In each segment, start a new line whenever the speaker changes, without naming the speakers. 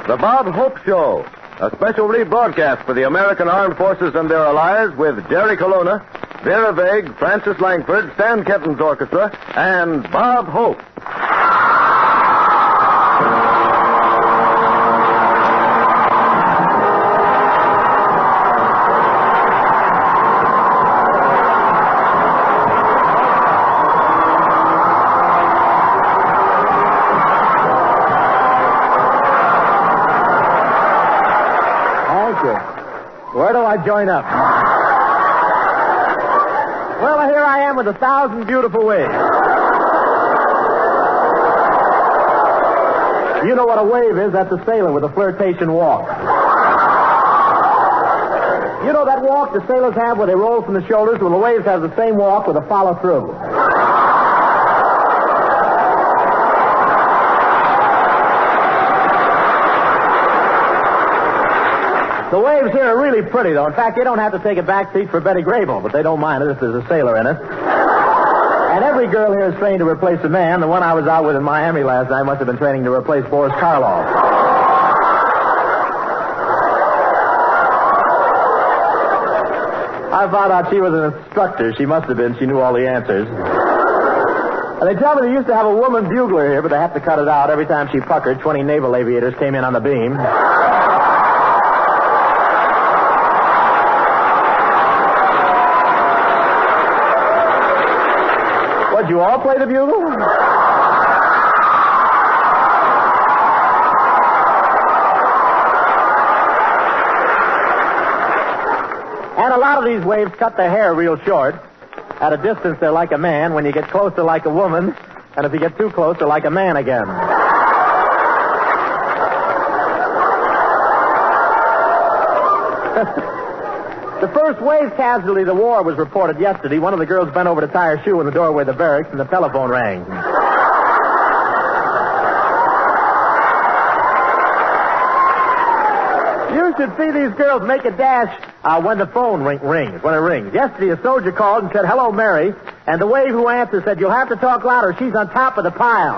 The Bob Hope Show, a special rebroadcast for the American Armed Forces and their allies with Jerry Colonna, Vera Vague, Francis Langford, Stan Kenton's orchestra, and Bob Hope.
Where do I join up? Well, here I am with 1,000 beautiful waves. You know what a wave is? That's a sailor with a flirtation walk. You know that walk the sailors have where they roll from the shoulders? Well, the waves have the same walk with a follow-through. The waves here are really pretty, though. In fact, you don't have to take a back seat for Betty Grable, but they don't mind it if there's a sailor in it. And every girl here is trained to replace a man. The one I was out with in Miami last night must have been training to replace Boris Karloff. I found out she was an instructor. She must have been. She knew all the answers. And they tell me they used to have a woman bugler here, but they have to cut it out. Every time she puckered, 20 naval aviators came in on the beam. Did you all play the bugle? And a lot of these waves cut their hair real short. At a distance, they're like a man. When you get close, they're like a woman. And if you get too close, they're like a man again. The first wave casualty of the war was reported yesterday. One of the girls bent over to tie her shoe in the doorway of the barracks, and the telephone rang. You should see these girls make a dash when the phone rings, when it rings. Yesterday, a soldier called and said, "Hello, Mary." And the wave who answered said, "You'll have to talk louder. She's on top of the pile."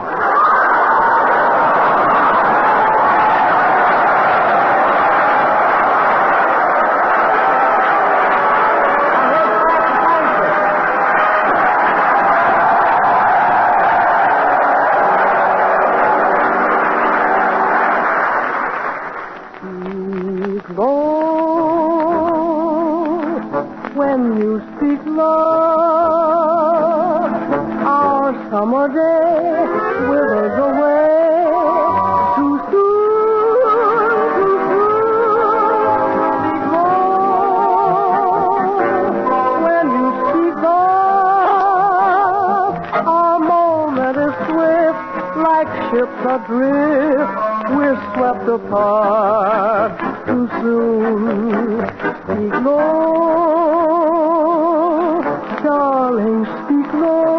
When you speak love, our summer day withers away too soon, too soon. Speak love. When you speak love, our moment is swift, like ships adrift. We're swept apart too soon. Speak low, darling, speak low.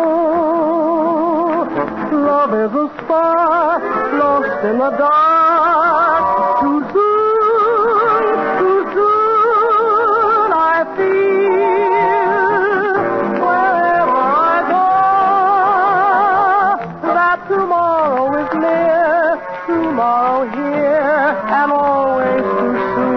Love is a spark lost in the dark. Too soon, I feel wherever I go that tomorrow is near, tomorrow here, and always too soon.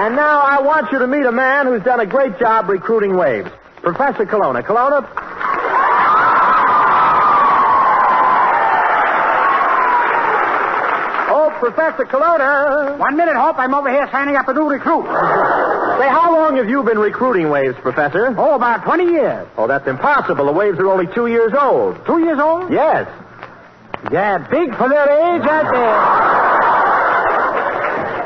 And now I want you to meet a man who's done a great job recruiting waves. Professor Colonna. Colonna? Oh, Professor Colonna.
1 minute, Hope. I'm over here signing up a new recruit.
Say, how long have you been recruiting waves, Professor?
Oh, about 20 years.
Oh, that's impossible. The waves are only 2 years old.
2 years old?
Yes.
Yeah, big for their age, aren't they?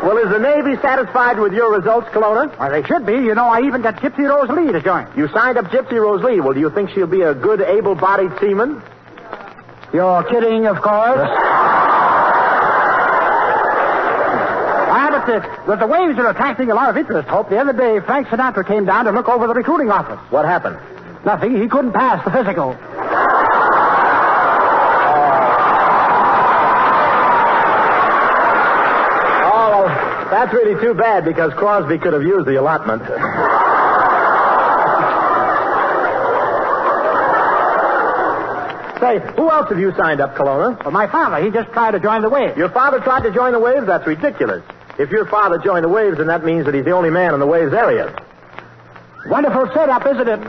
Well, is the Navy satisfied with your results, Colonna?
Well, they should be. You know, I even got Gypsy Rose Lee to join.
You signed up Gypsy Rose Lee. Well, do you think she'll be a good, able-bodied seaman?
You're kidding, of course. But the waves are attracting a lot of interest, Hope. The other day, Frank Sinatra came down to look over the recruiting office.
What happened?
Nothing. He couldn't pass the physical.
Oh, that's really too bad because Crosby could have used the allotment. Say, who else have you signed up, Colonna?
Well, my father. He just tried to join the waves.
Your father tried to join the waves? That's ridiculous. If your father joined the waves, then that means that he's the only man in the waves area.
Wonderful setup, isn't it?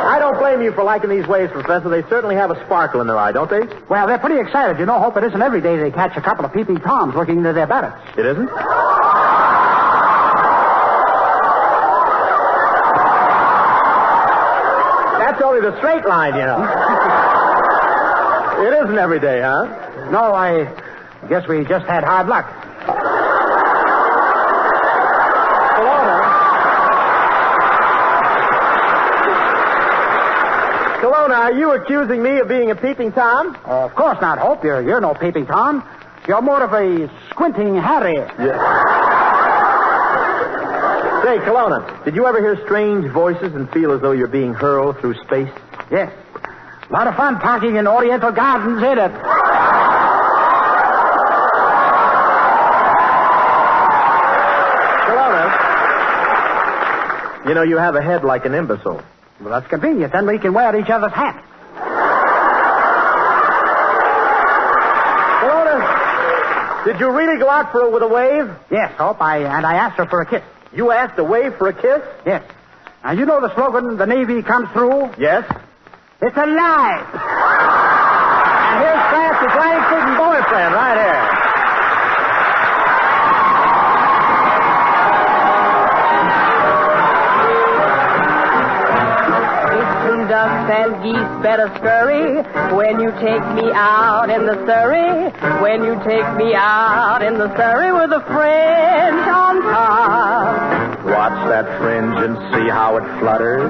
I don't blame you for liking these waves, Professor. They certainly have a sparkle in their eye, don't they?
Well, they're pretty excited. You know, Hope, it isn't every day they catch a couple of peeping toms looking into their buttocks.
It isn't? That's only the straight line, you know. It isn't every day, huh?
No, I guess we just had hard luck.
Colonna, are you accusing me of being a peeping Tom?
Of course not, Hope. You're no peeping Tom. You're more of a squinting Harry.
Yeah. Say, Colonna, did you ever hear strange voices and feel as though you're being hurled through space?
Yes. A lot of fun parking in Oriental Gardens, ain't it?
You know, you have a head like an imbecile.
Well, that's convenient. Then we can wear each other's hats.
Colonna, did you really go out with a wave?
Yes, Hope. I asked her for a kiss.
You asked a wave for a kiss?
Yes. Now, you know the slogan, the Navy comes through?
Yes.
It's a lie.
And here's Francis Langford and boyfriend right here.
Ducks and geese better scurry when you take me out in the Surrey. When you take me out in the Surrey with a fringe on top.
Watch that fringe and see how it flutters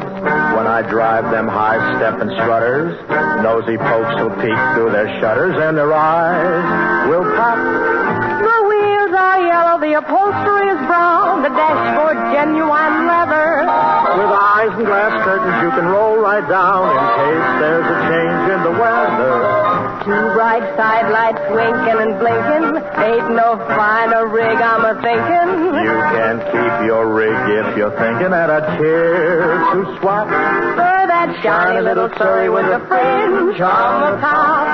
when I drive them high-stepping strutters. Nosy folks will peek through their shutters and their eyes will pop.
The wheels are yellow, the upholstery is brown, the dashboard genuine leather.
With eyes and glass curtains you can roll right down in case there's a change in the weather.
Two bright side lights winking and blinking. Ain't no finer rig I'm a-thinking.
You can keep your rig if you're thinking at a care to swap.
For that shiny little Surrey with a fringe on the top.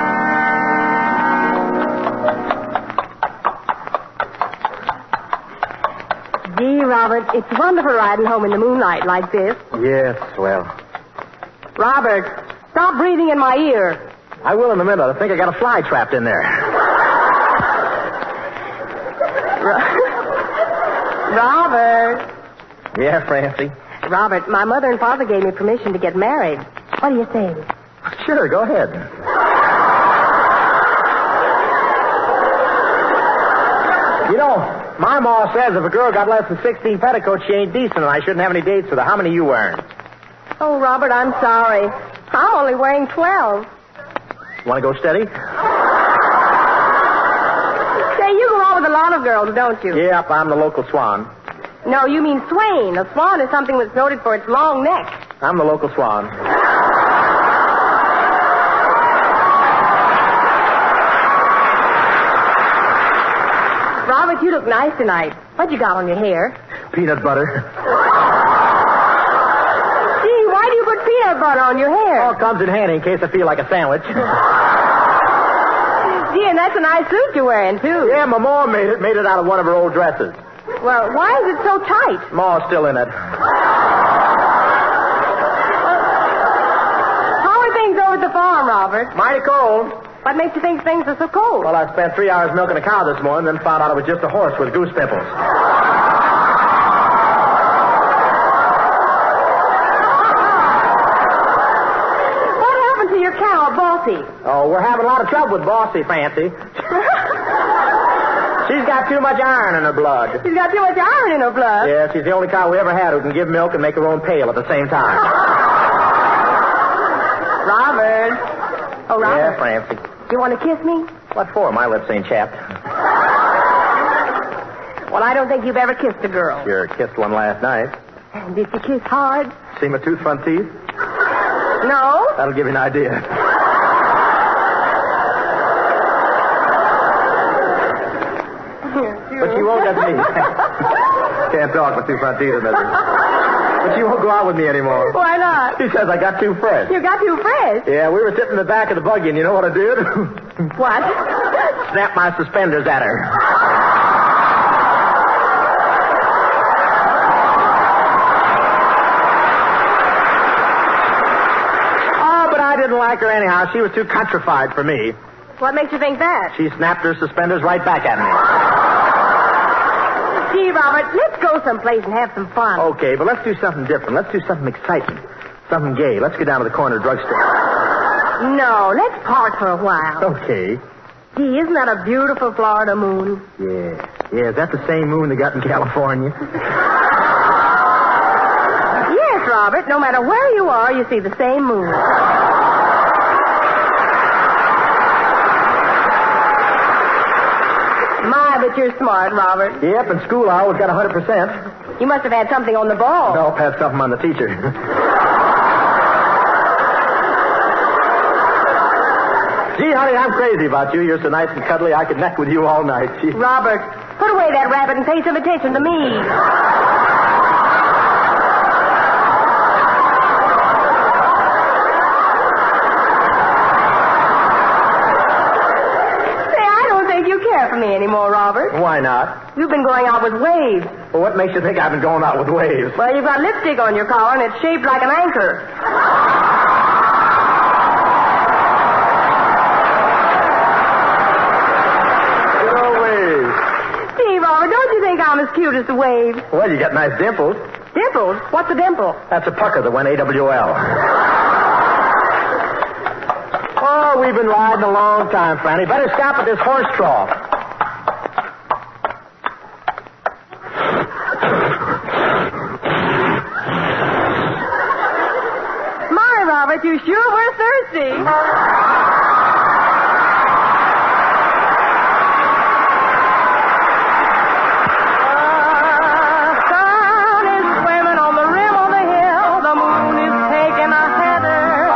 Gee, Robert, it's wonderful riding home in the moonlight like this.
Yes, well.
Robert, stop breathing in my ear.
I will in a minute. I think I got a fly trapped in there.
Robert.
Yeah, Francie?
Robert, my mother and father gave me permission to get married. What do you think?
Sure, go ahead. You know, my ma says if a girl got less than 16 petticoats, she ain't decent, and I shouldn't have any dates with her. How many are you wearing?
Oh, Robert, I'm sorry. I'm only wearing 12.
Want to go steady?
Say, you go out with a lot of girls, don't you?
Yep, I'm the local swan.
No, you mean swain. A swan is something that's noted for its long neck.
I'm the local swan.
Robert, you look nice tonight. What you got on your hair?
Peanut butter.
Gee, why do you put peanut butter on your hair?
Oh, it comes in handy in case I feel like a sandwich.
Gee, and that's a nice suit you're wearing, too.
Yeah, my mom made it out of one of her old dresses.
Well, why is it so tight?
Ma's still in it.
How are things over at the farm, Robert?
Mighty cold.
What makes you think things are so cold?
Well, I spent 3 hours milking a cow this morning, then found out it was just a horse with goose pimples.
What happened to your cow, Bossy?
Oh, we're having a lot of trouble with Bossy, Fancy. She's got too much iron in her blood.
She's got too much iron in her blood?
Yeah, she's the only cow we ever had who can give milk and make her own pail at the same time.
Robert. Oh, Robert.
Yeah, Francie.
You want to kiss me?
What for? My lips ain't chapped.
Well, I don't think you've ever kissed a girl.
Sure, kissed one last night.
Did you kiss hard?
See my tooth front teeth?
No.
That'll give you an idea. But you won't get me. Can't talk with 2 front teeth in it. But you won't go out with me anymore.
Why not?
She says I got too fresh.
You got too fresh.
Yeah, we were sitting in the back of the buggy, and you know what I did?
What?
Snapped my suspenders at her. Oh, but I didn't like her anyhow. She was too countrified for me.
What makes you think that?
She snapped her suspenders right back at me.
Gee, Robert, let's go someplace and have some fun.
Okay, but let's do something different. Let's do something exciting. Something gay. Let's go down to the corner drugstore.
No, let's park for a while.
Okay.
Gee, isn't that a beautiful Florida moon?
Yeah. Yeah, is that the same moon they got in California?
Yes, Robert. No matter where you are, you see the same moon. My, but you're smart, Robert.
Yep, in school I always got 100%.
You must have had something on the ball.
No, had something on the teacher. Gee, honey, I'm crazy about you. You're so nice and cuddly, I could neck with you all night. Gee.
Robert, put away that rabbit and pay some attention to me. For me anymore, Robert.
Why not?
You've been going out with waves.
Well, what makes you think I've been going out with waves?
Well, you've got lipstick on your collar and it's shaped like an anchor.
Good waves.
See, Robert, don't you think I'm as cute as the waves?
Well, you got nice dimples.
Dimples? What's a dimple?
That's a pucker that went AWL. Oh, we've been riding a long time, Franny. Better stop at this horse trough.
My, Robert, you sure were thirsty. Sun is swimming on the rim of the hill. The moon is taking a header.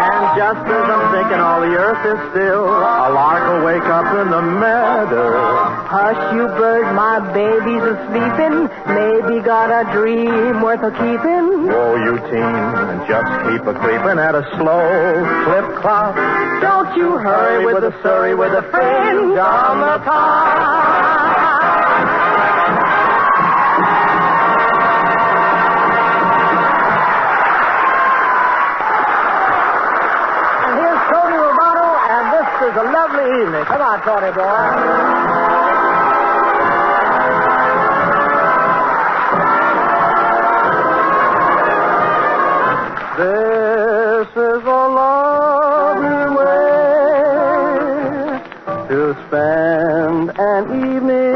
And just as I'm thinking all the earth is still, a lark will wake up in the meadow.
Hush, you bird, my baby's a-sleeping. Maybe got a dream worth a keeping.
Whoa, you teen, just keep a-creeping at a slow clip-clop.
Don't you hurry with the Surrey with the fringe on the top.
And here's Tony Romano, and this is a lovely evening. Come on, Tony, boy. This is a lovely way to spend an evening.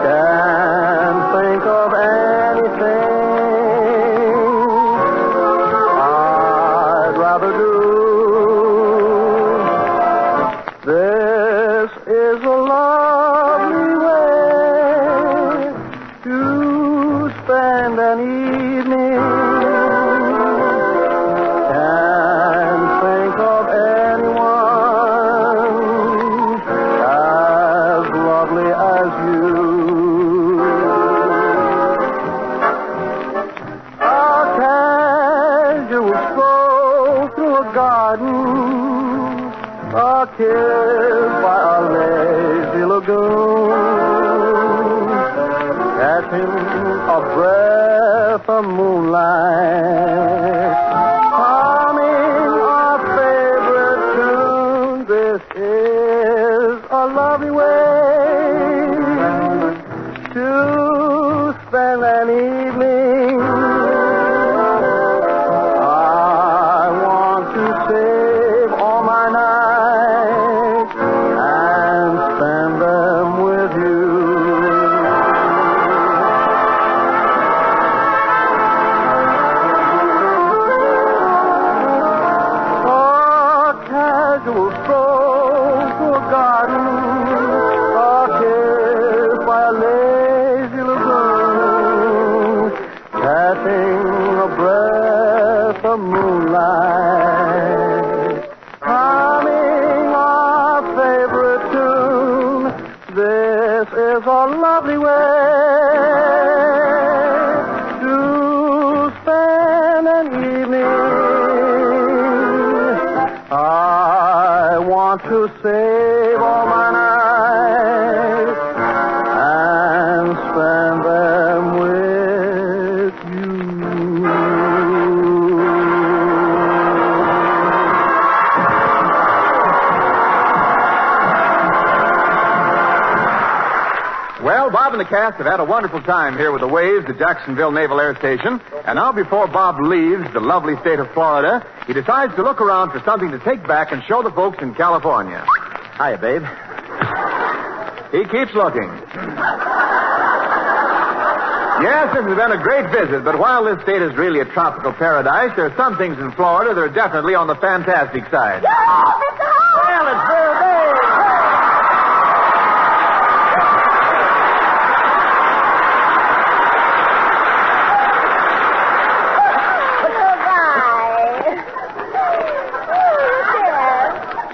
Can't think of anything I'd rather do. This is a lovely way to spend an evening. Kissed by a lazy lagoon.
breath of moonlight. Humming our favorite tune. This is a lovely way to spend an evening. I want to save all my nights and spend them with you. A casual stroll to a garden, a kiss by a lazy lagoon, catching a breath of moonlight, humming our favorite tune. This is a lovely way to spend an evening. I want to save all my nights and spend them with you.
Well, Bob and the cast have had a wonderful time here with the Waves at Jacksonville Naval Air Station. And now before Bob leaves the lovely state of Florida, he decides to look around for something to take back and show the folks in California.
Hiya, babe.
He keeps looking. Yes, this has been a great visit, but while this state is really a tropical paradise, there are some things in Florida that are definitely on the fantastic side.
Well, it's very big.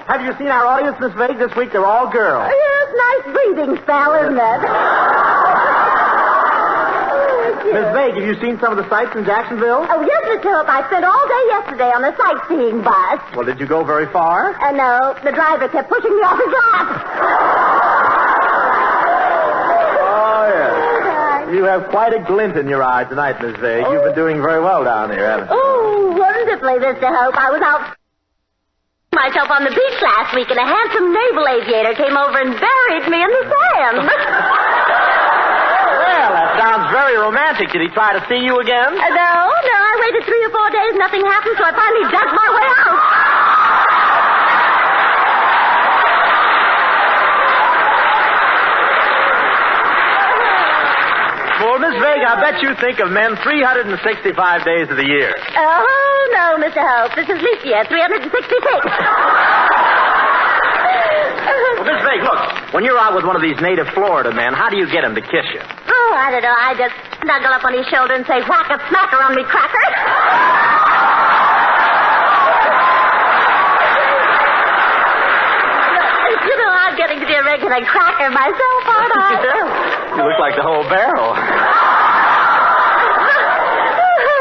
Have you seen our audience, Miss Vague? This week they're all girls.
Yes, nice breathing spell, isn't it?
Miss Vague, have you seen some of the sights in Jacksonville?
Oh, yes, Mr. Hope. I spent all day yesterday on the sightseeing bus.
Well, did you go very far?
No, the driver kept pushing me off his lap.
Oh, yes. You have quite a glint in your eye tonight, Miss Vague. You've been doing very well down here, haven't you?
Oh, wonderfully, Mr. Hope. I was out myself on the beach last week, and a handsome naval aviator came over and buried me in the sand.
Well, that sounds very romantic. Did he try to see you again?
No. I waited 3 or 4 days, nothing happened, so I finally dug my way out.
Well, Miss Vague, I bet you think of men 365 days of the year.
Oh, no, Mr. Hope. This is leap year, 366.
Well, Miss Vague, look, when you're out with one of these native Florida men, how do you get him to kiss you?
Oh, I don't know. I just snuggle up on his shoulder and say, whack a smacker on me cracker. You know, I'm getting to be a regular cracker myself, aren't I?
You look like the whole barrel.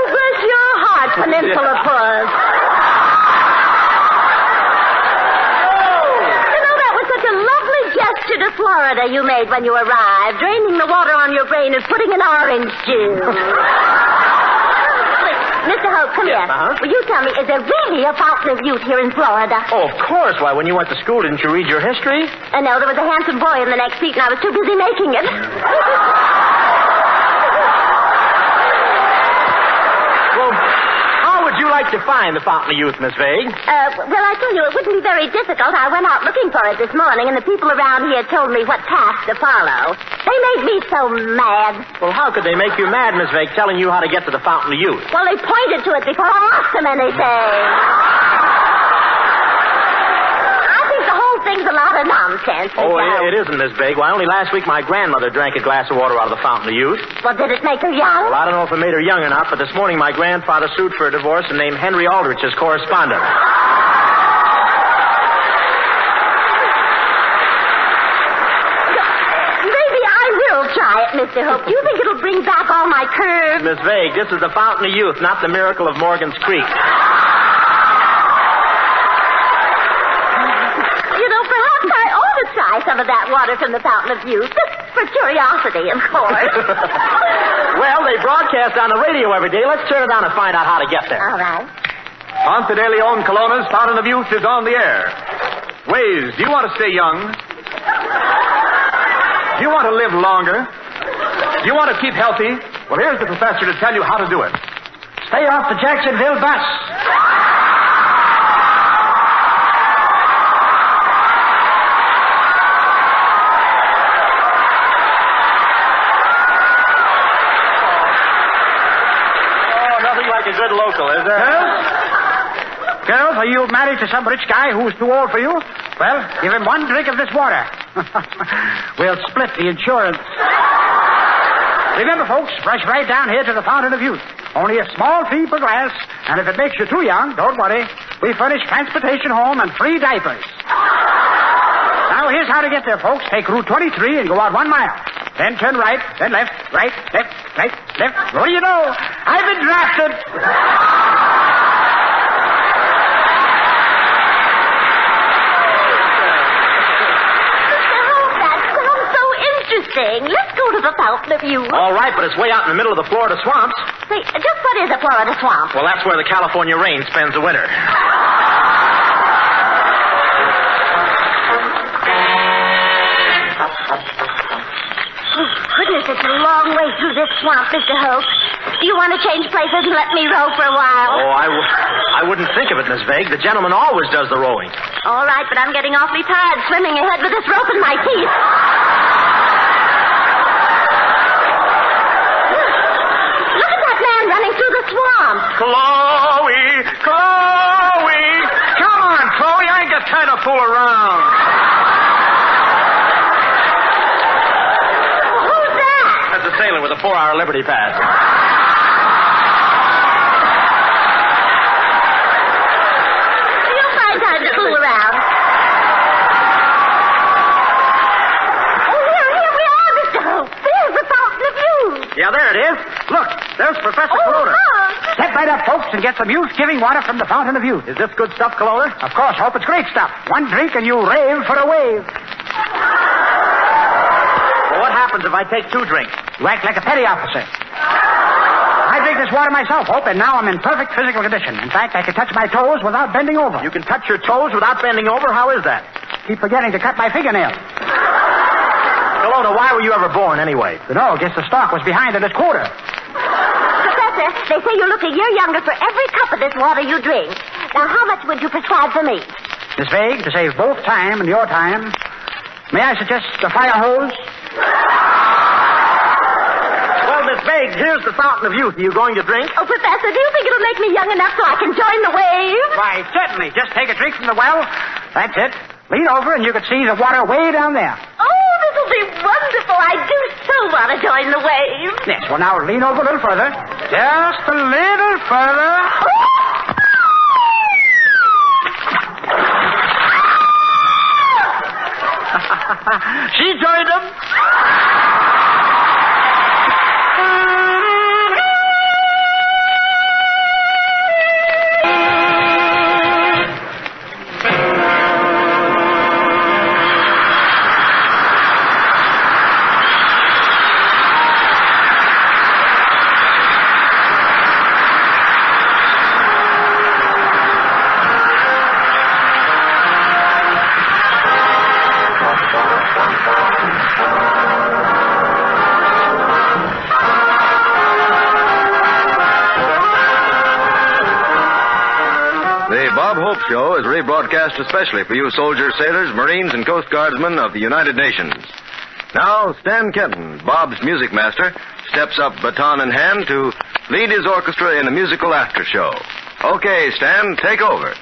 Bless your heart, Peninsula Puss. You know, that was such a lovely gesture to Florida you made when you arrived, draining the water on your brain and putting in orange juice. Mr. Hope, come here.
Uh-huh.
Will you tell me, is there really a fountain of youth here in Florida?
Oh, of course. Why, when you went to school, didn't you read your history?
No, there was a handsome boy in the next seat, and I was too busy making it.
Well, how would you like to find the fountain of youth, Miss Vague?
Well, I tell you, it wouldn't be very difficult. I went out looking for it this morning, and the people around here told me what task to follow. They made me so mad.
Well, how could they make you mad, Miss Vague, telling you how to get to the fountain of youth?
Well, they pointed to it before I asked them anything. I think the whole thing's a lot of nonsense.
Oh,
Mr. Hope.
it isn't, Miss Vague. Why, only last week my grandmother drank a glass of water out of the fountain of youth.
Well, did it make her young?
Well, I don't know if it made her young or not, but this morning my grandfather sued for a divorce and named Henry Aldrich as correspondent.
Try it, Mr. Hope. Do you think it'll bring back all my curves?
Miss Vague, this is the fountain of youth, not the miracle of Morgan's Creek.
You know, perhaps I ought to try some of that water from the fountain of youth. for curiosity, of course.
Well, they broadcast on the radio every day. Let's turn it on and find out how to get there.
All right.
Ponce de Leon Colonna's Fountain of Youth is on the air. Waves, do you want to stay young? Do you want to live longer? Do you want to keep healthy? Well, here's the professor to tell you how to do it.
Stay off the Jacksonville bus.
Oh, nothing like a good local, is there?
Girls, are you married to some rich guy who's too old for you? Well, give him one drink of this water. We'll split the insurance. Remember, folks, rush right down here to the Fountain of Youth. Only a small fee per glass, and if it makes you too young, don't worry. We furnish transportation home and free diapers. Now, here's how to get there, folks. Take Route 23 and go out 1 mile. Then turn right, then left, right, left, right, left. What do you know? I've been drafted.
Let's go to the Fountain of Youth.
All right, but it's way out in the middle of the Florida swamps.
Say, just what is a Florida swamp?
Well, that's where the California rain spends the winter.
Oh, goodness, it's a long way through this swamp, Mr. Hope. Do you want to change places and let me row for a while?
Oh, I wouldn't think of it, Miss Vague. The gentleman always does the rowing.
All right, but I'm getting awfully tired swimming ahead with this rope in my teeth. Running through the swamp.
Chloe! Come on, Chloe. I ain't got time to fool around.
Who's that?
That's a sailor with a 4-hour Liberty Pass.
You'll find time to fool around. Oh, here we are, Mr. Hope. There's the Fountain of Youth.
Yeah, there it is. Look, there's Professor Colonna.
Step right up, folks, and get some youth-giving water from the Fountain of Youth.
Is this good stuff, Colonna?
Of course, Hope. It's great stuff. One drink and you rave for a wave.
Well, what happens if I take 2 drinks?
You act like a petty officer. I drink this water myself, Hope, and now I'm in perfect physical condition. In fact, I can touch my toes without bending over.
You can touch your toes without bending over? How is that?
Keep forgetting to cut my fingernails.
Colonna, why were you ever born anyway?
You know, guess the stock was behind in its quarter.
Professor, they say you look a year younger for every cup of this water you drink. Now, how much would you prescribe for me?
Miss Vague, to save both time and your time, may I suggest a fire hose?
Well, Miss Vague, here's the Fountain of Youth. Are you going to drink?
Oh, Professor, do you think it'll make me young enough so I can join the wave?
Why, certainly. Just take a drink from the well. That's it. Lean over and you can see the water way down there.
Oh, this'll be wonderful. I do so want to join the wave.
Yes, well, now lean over a little further. Just a little further.
She joined them.
The Bob Hope Show is rebroadcast especially for you soldiers, sailors, Marines, and Coast Guardsmen of the United Nations. Now, Stan Kenton, Bob's music master, steps up baton in hand to lead his orchestra in a musical after show. Okay, Stan, take over.